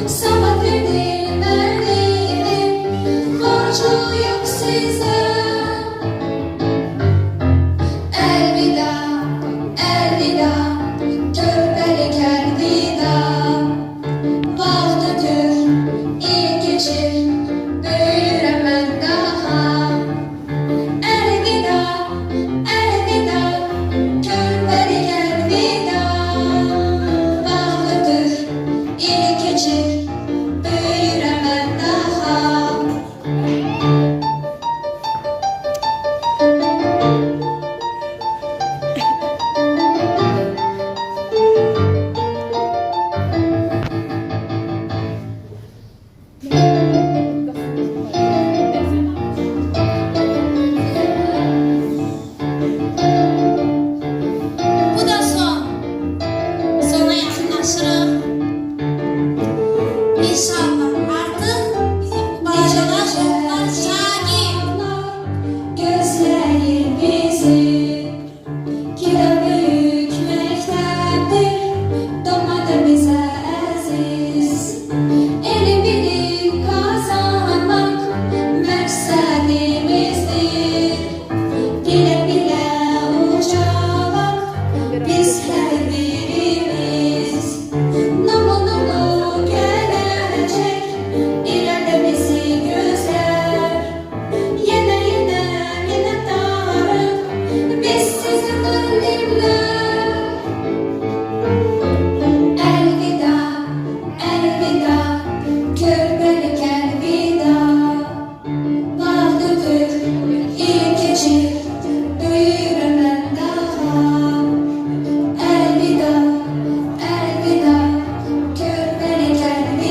Sabah verdiğim borcu yok size. Elvida, elvida, körpelik elvida. Vaxtıdır il geçir, böyürəm mən daha. Elvida, elvida, körpelik elvida. Vaxtıdır il geçir, böyürəm mən daha. Bu da son. Sona yaxınlaşırıq. İnşallah.